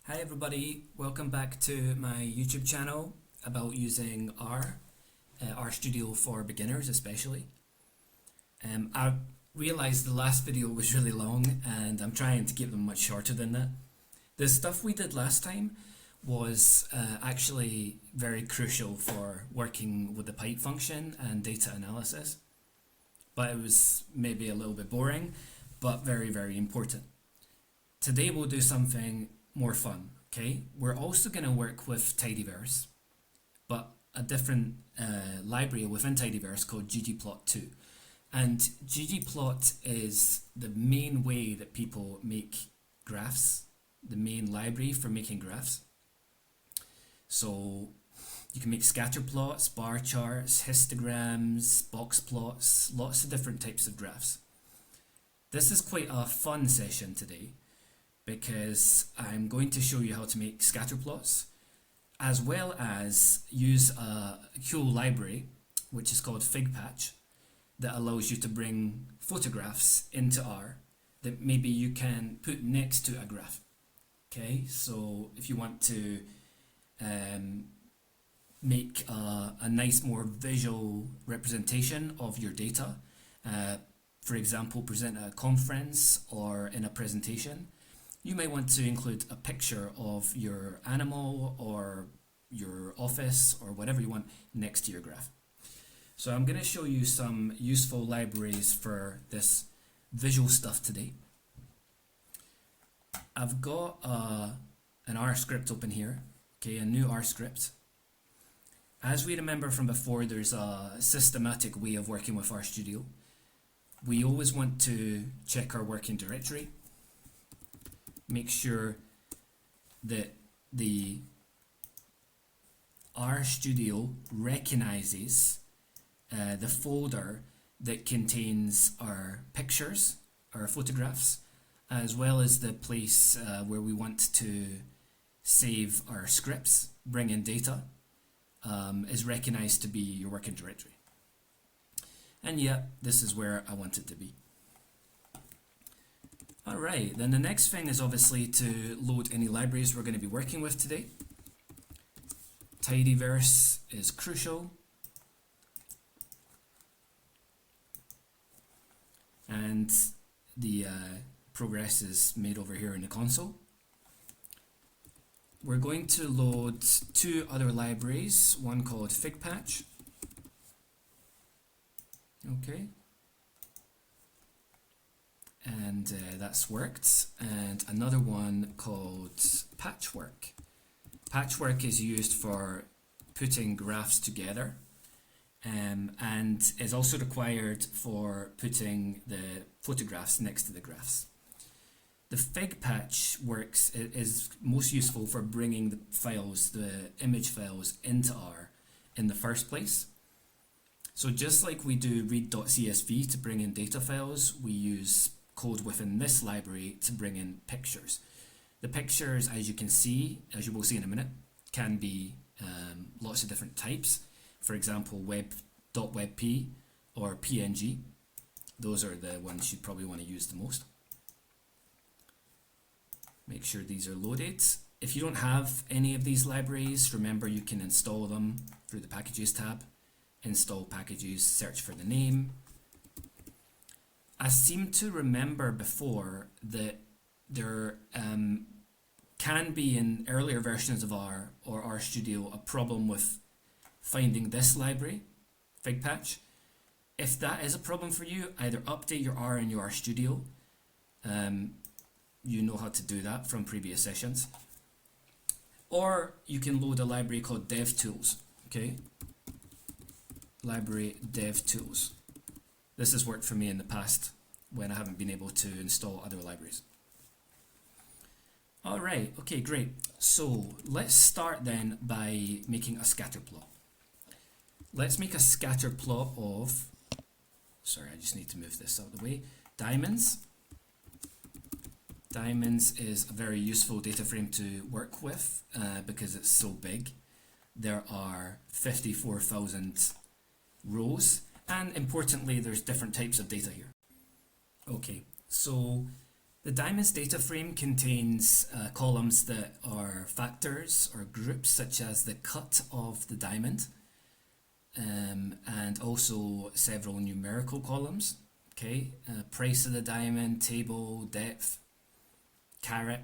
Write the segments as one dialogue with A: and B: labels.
A: Hi everybody, welcome back to my YouTube channel about using RStudio for beginners especially. I realised the last video was really long and I'm trying to keep them much shorter than that. The stuff we did last time was actually very crucial for working with the pipe function and data analysis, but it was maybe a little bit boring, but very important. Today we'll do something more fun, okay? We're also going to work with tidyverse, but a different library within tidyverse called ggplot 2. And ggplot is the main way that people make graphs, the main library for making graphs. So you can make scatterplots, bar charts, histograms, box plots, lots of different types of graphs. This is quite a fun session today, because I'm going to show you how to make scatterplots, as well as use a cool library which is called figpatch that allows you to bring photographs into R that maybe you can put next to a graph. Okay, so if you want to make a nice, more visual representation of your data, for example, present at a conference or in a presentation, you might want to include a picture of your animal or your office or whatever you want next to your graph. So I'm going to show you some useful libraries for this visual stuff today. I've got an R script open here, okay, a new R script. As we remember from before, there's a systematic way of working with RStudio. We always want to check our working directory. Make sure that the RStudio recognizes the folder that contains our pictures, our photographs, as well as the place where we want to save our scripts, bring in data, is recognized to be your working directory. And yeah, this is where I want it to be. Alright, then the next thing is obviously to load any libraries we're going to be working with today. Tidyverse is crucial. And the progress is made over here in the console. We're going to load two other libraries, one called figpatch. Okay. And that's worked, and another one called patchwork. Patchwork is used for putting graphs together, and is also required for putting the photographs next to the graphs. The figpatch is most useful for bringing the files, the image files, into R in the first place. So just like we do read.csv to bring in data files, we use code within this library to bring in pictures. The pictures, as you can see, as you will see in a minute, can be lots of different types. For example, web.webp or PNG. Those are the ones you'd probably want to use the most. Make sure these are loaded. If you don't have any of these libraries, remember you can install them through the Packages tab. Install packages, search for the name. I seem to remember before that there can be in earlier versions of R or RStudio a problem with finding this library, figpatch. If that is a problem for you, either update your R in your RStudio. You know how to do that from previous sessions. Or you can load a library called DevTools. Okay? Library DevTools. This has worked for me in the past when I haven't been able to install other libraries. Alright, okay, great. So let's start then by making a scatterplot. Let's make a scatterplot of, sorry, I just need to move this out of the way, diamonds. Diamonds is a very useful data frame to work with because it's so big. There are 54,000 rows. And importantly, there's different types of data here. Okay, so The diamonds data frame contains columns that are factors or groups such as the cut of the diamond, and also several numerical columns. Okay, price of the diamond, table, depth, carat.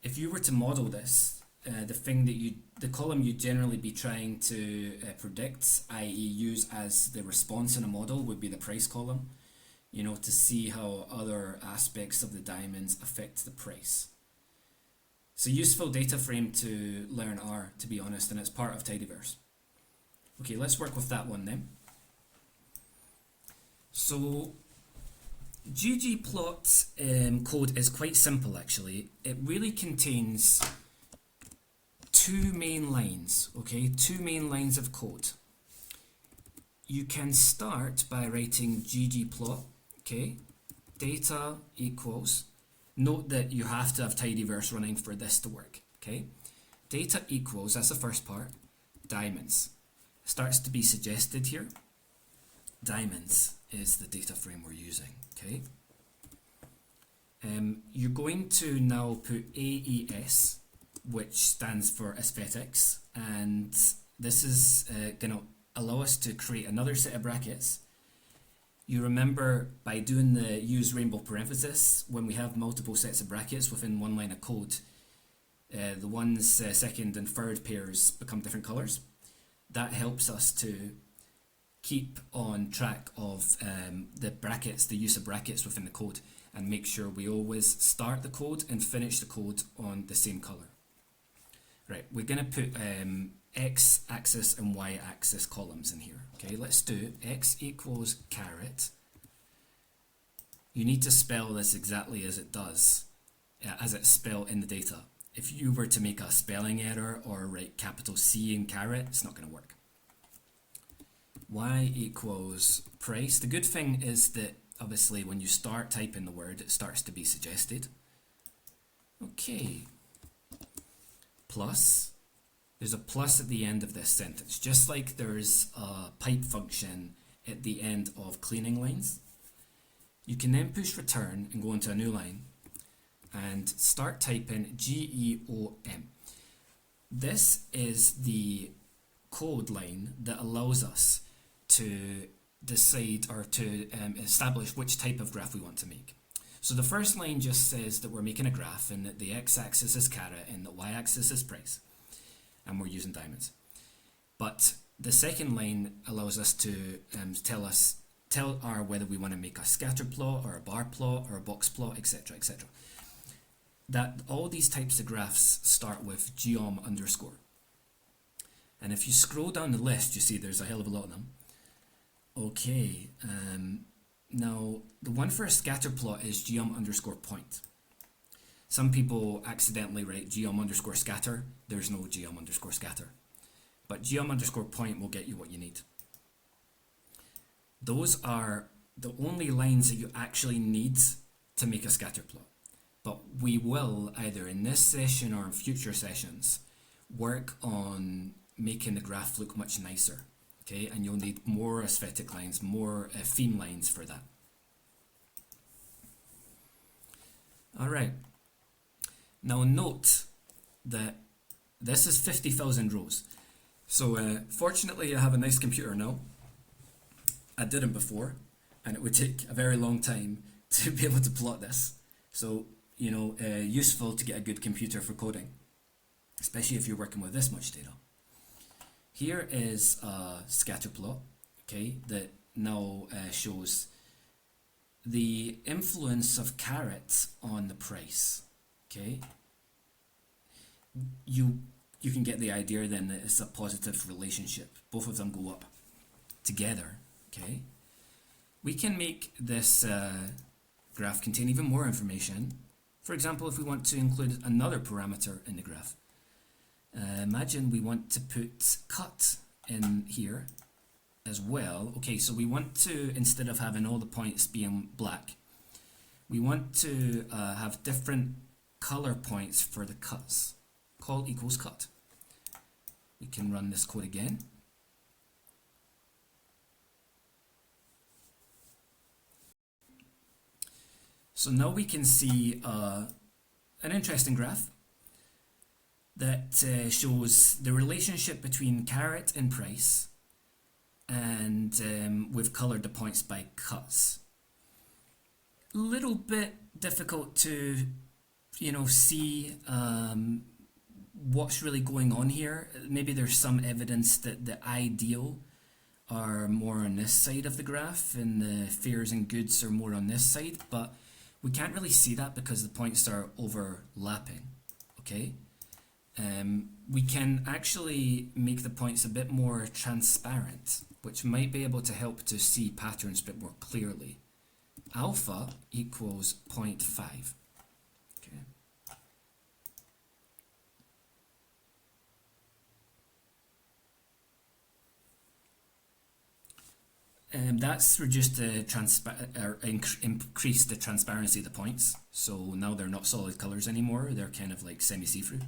A: If you were to model this, the column you'd generally be trying to predict, i.e. use as the response in a model, would be the price column, you know, to see how other aspects of the diamonds affect the price. It's a useful data frame to learn R, to be honest, and it's part of tidyverse. Okay, let's work with that one then. So ggplot code is quite simple actually. It really contains two main lines, okay? Two main lines of code. You can start by writing ggplot, okay? Data equals, note that you have to have tidyverse running for this to work, okay? Data equals, that's the first part, diamonds. Starts to be suggested here. Diamonds is the data frame we're using, okay? You're going to now put AES, which stands for aesthetics, and this is going to allow us to create another set of brackets. You remember by doing the use rainbow parenthesis, when we have multiple sets of brackets within one line of code, the ones second and third pairs become different colors. That helps us to keep on track of the brackets, the use of brackets within the code, and make sure we always start the code and finish the code on the same color. Right, we're going to put x-axis and y-axis columns in here. Okay, let's do x equals carat. You need to spell this exactly as it does, as it's spelled in the data. If you were to make a spelling error or write capital C in carat, it's not going to work. Y equals price. The good thing is that obviously when you start typing the word, it starts to be suggested. Okay. Plus. There's a plus at the end of this sentence, just like there's a pipe function at the end of cleaning lines. You can then push return and go into a new line and start typing GEOM. This is the code line that allows us to decide or to establish which type of graph we want to make. So the first line just says that we're making a graph and that the x-axis is carat and the y-axis is price, and we're using diamonds. But the second line allows us to tell R whether we want to make a scatter plot or a bar plot or a box plot, etc., etc. That all these types of graphs start with geom underscore. And if you scroll down the list, you see there's a hell of a lot of them. Okay, now the one for a scatter plot is geom underscore point. Some people accidentally write geom underscore scatter. There's no geom underscore scatter. But geom underscore point will get you what you need. Those are the only lines that you actually need to make a scatter plot. But we will, either in this session or in future sessions, work on making the graph look much nicer. Okay, and you'll need more aesthetic lines, more theme lines for that. Alright, now note that this is 50,000 rows. So fortunately I have a nice computer now. I didn't before, and it would take a very long time to be able to plot this. So, you know, useful to get a good computer for coding, especially if you're working with this much data. Here is a scatter plot, okay, that now shows the influence of carat on the price, okay. You can get the idea then that it's a positive relationship. Both of them go up together, okay. We can make this graph contain even more information. For example, if we want to include another parameter in the graph. Imagine we want to put cut in here as well. Okay, so we want to, instead of having all the points being black, we want to have different color points for the cuts. Call equals cut. We can run this code again. So now we can see an interesting graph that shows the relationship between caret and price, and we've colored the points by cuts. Little bit difficult to, see what's really going on here. Maybe there's some evidence that the ideal are more on this side of the graph and the fares and goods are more on this side, but we can't really see that because the points are overlapping, okay? We can actually make the points a bit more transparent, which might be able to help to see patterns a bit more clearly. Alpha equals 0.5. Okay. That's reduced the increased the transparency of the points. So now they're not solid colors anymore. They're kind of like semi-see-through.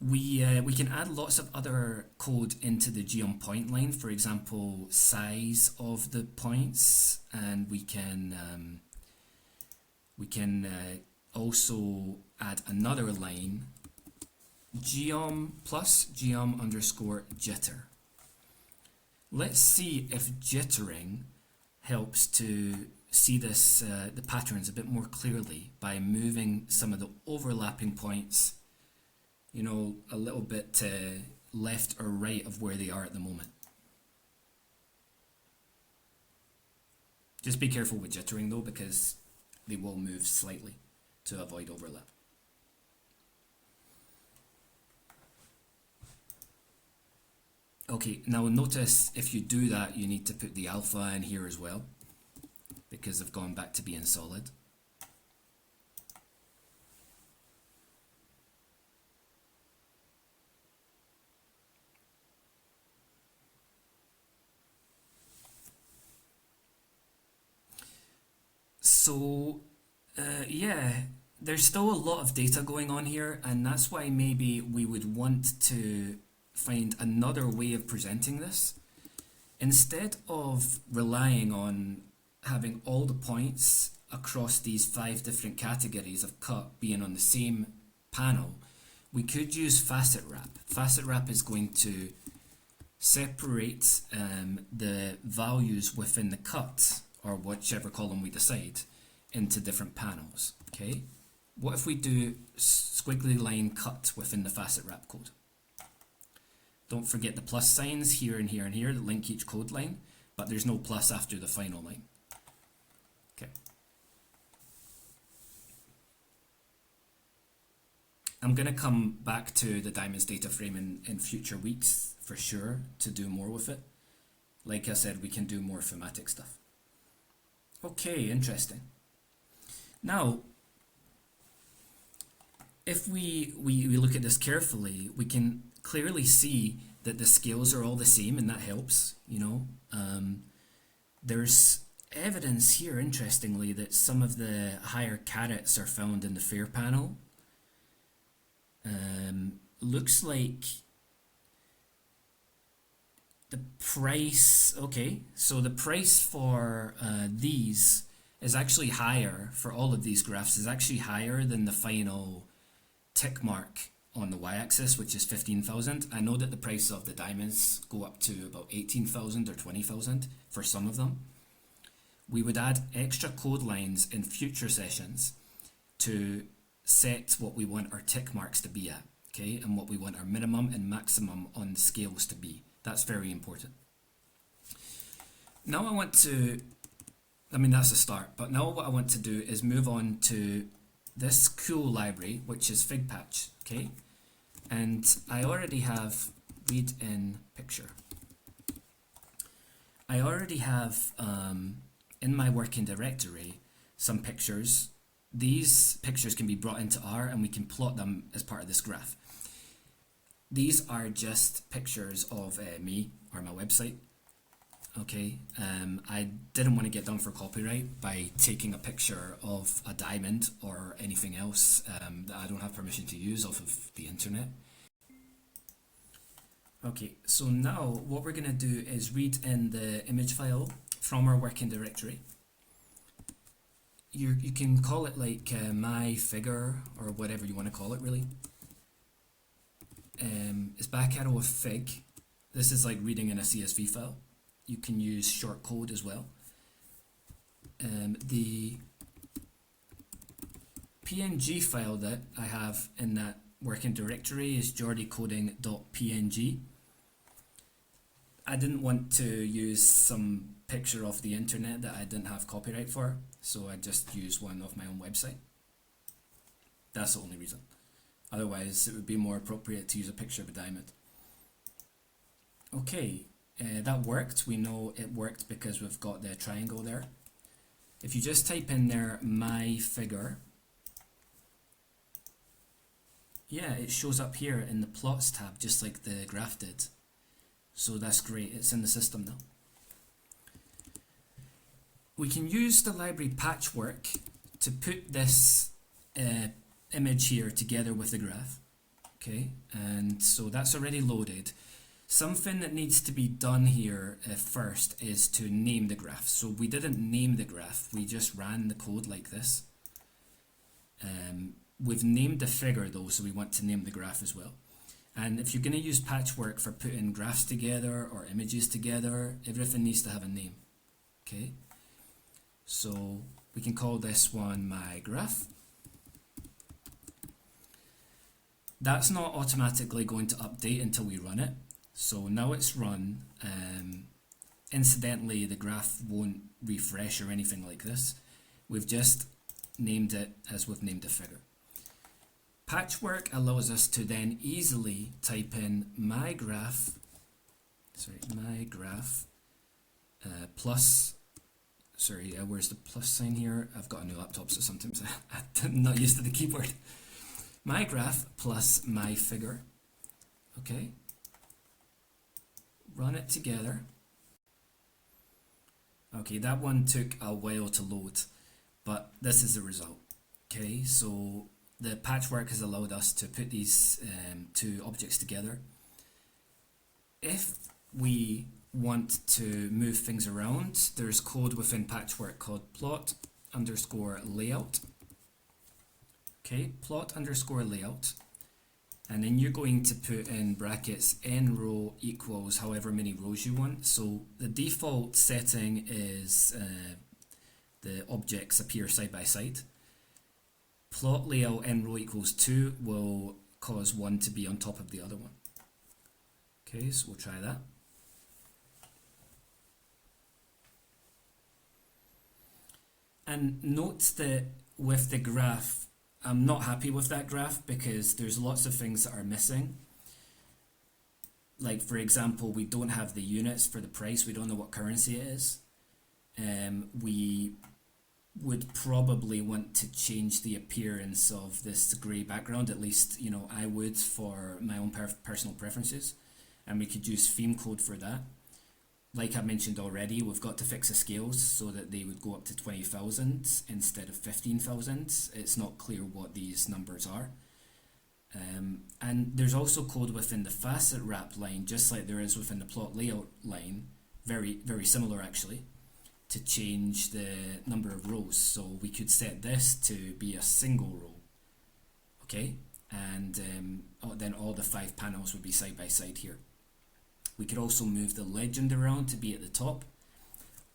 A: We can add lots of other code into the geom point line. For example, size of the points, and we can also add another line, geom plus geom underscore jitter. Let's see if jittering helps to see this the patterns a bit more clearly by moving some of the overlapping points, a little bit left or right of where they are at the moment. Just be careful with jittering though, because they will move slightly to avoid overlap. Okay, now notice if you do that, you need to put the alpha in here as well, because they've gone back to being solid. So, yeah, there's still a lot of data going on here, and that's why maybe we would want to find another way of presenting this. Instead of relying on having all the points across these 5 different categories of cut being on the same panel, we could use facet wrap. Facet wrap is going to separate the values within the cut, or whichever column we decide, into different panels. Okay, what if we do squiggly line cut within the facet wrap code? Don't forget the plus signs here and here and here that link each code line, but there's no plus after the final line. Okay. I'm going to come back to the diamonds data frame in future weeks for sure to do more with it. Like I said, we can do more thematic stuff. Okay, interesting. Now, if we look at this carefully, we can clearly see that the scales are all the same, and that helps, There's evidence here, interestingly, that some of the higher carets are found in the fair panel. Looks like the price, okay, so the price for these is actually higher, for all of these graphs, is actually higher than the final tick mark on the y-axis, which is 15,000. I know that the price of the diamonds go up to about 18,000 or 20,000 for some of them. We would add extra code lines in future sessions to set what we want our tick marks to be at, okay, and what we want our minimum and maximum on the scales to be. That's very important. Now that's a start, but now what I want to do is move on to this cool library, which is figpatch, okay? And I already have read in picture. I already have in my working directory some pictures. These pictures can be brought into R and we can plot them as part of this graph. These are just pictures of me or my website. Okay, I didn't want to get done for copyright by taking a picture of a diamond or anything else that I don't have permission to use off of the internet. Okay, so now what we're going to do is read in the image file from our working directory. you can call it like my figure or whatever you want to call it really. It's back arrow of fig. This is like reading in a CSV file. You can use shortcode as well. The PNG file that I have in that working directory is jordycoding.png. I didn't want to use some picture off the internet that I didn't have copyright for, so I just used one off my own website. That's the only reason. Otherwise, it would be more appropriate to use a picture of a diamond. Okay, that worked. We know it worked because we've got the triangle there. If you just type in there my figure, yeah, it shows up here in the plots tab just like the graph did. So that's great, it's in the system now. We can use the library patchwork to put this image here together with the graph. Okay, and so that's already loaded. Something that needs to be done here first is to name the graph. So we didn't name the graph, we just ran the code like this. We've named the figure though, so we want to name the graph as well. And if you're going to use patchwork for putting graphs together or images together, everything needs to have a name. Okay, so we can call this one my graph. That's not automatically going to update until we run it. So now it's run. Incidentally, the graph won't refresh or anything like this. We've just named it as we've named the figure. Patchwork allows us to then easily type in my graph plus, where's the plus sign here? I've got a new laptop, so sometimes I'm not used to the keyboard. My graph plus my figure. Okay. Run it together. Okay, that one took a while to load, but this is the result. Okay, so the patchwork has allowed us to put these two objects together. If we want to move things around, there's code within patchwork called plot_layout. Okay, plot_layout. And then you're going to put in brackets n row equals however many rows you want. So the default setting is the objects appear side by side. Plot layout n row equals 2 will cause one to be on top of the other one. Okay, so we'll try that. And note that with the graph, I'm not happy with that graph because there's lots of things that are missing. Like for example, we don't have the units for the price, we don't know what currency it is. We would probably want to change the appearance of this grey background, at least, you know, I would for my own personal preferences. And we could use theme code for that. Like I mentioned already, we've got to fix the scales so that they would go up to 20,000 instead of 15,000. It's not clear what these numbers are. And there's also code within the facet wrap line, just like there is within the plot layout line, very, very similar actually, to change the number of rows. So we could set this to be a single row, okay? And then all the 5 panels would be side by side here. We could also move the legend around to be at the top.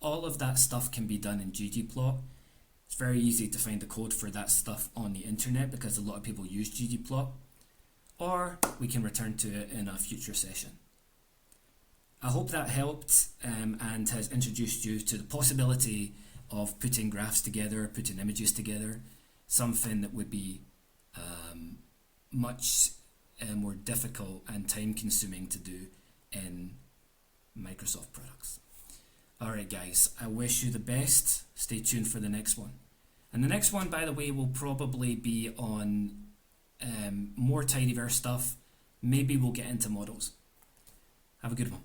A: All of that stuff can be done in ggplot. It's very easy to find the code for that stuff on the internet because a lot of people use ggplot. Or we can return to it in a future session. I hope that helped and has introduced you to the possibility of putting graphs together, putting images together, something that would be much more difficult and time consuming to do in Microsoft products. Alright guys, I wish you the best. Stay tuned for the next one. And the next one, by the way, will probably be on more tidyverse stuff. Maybe we'll get into models. Have a good one.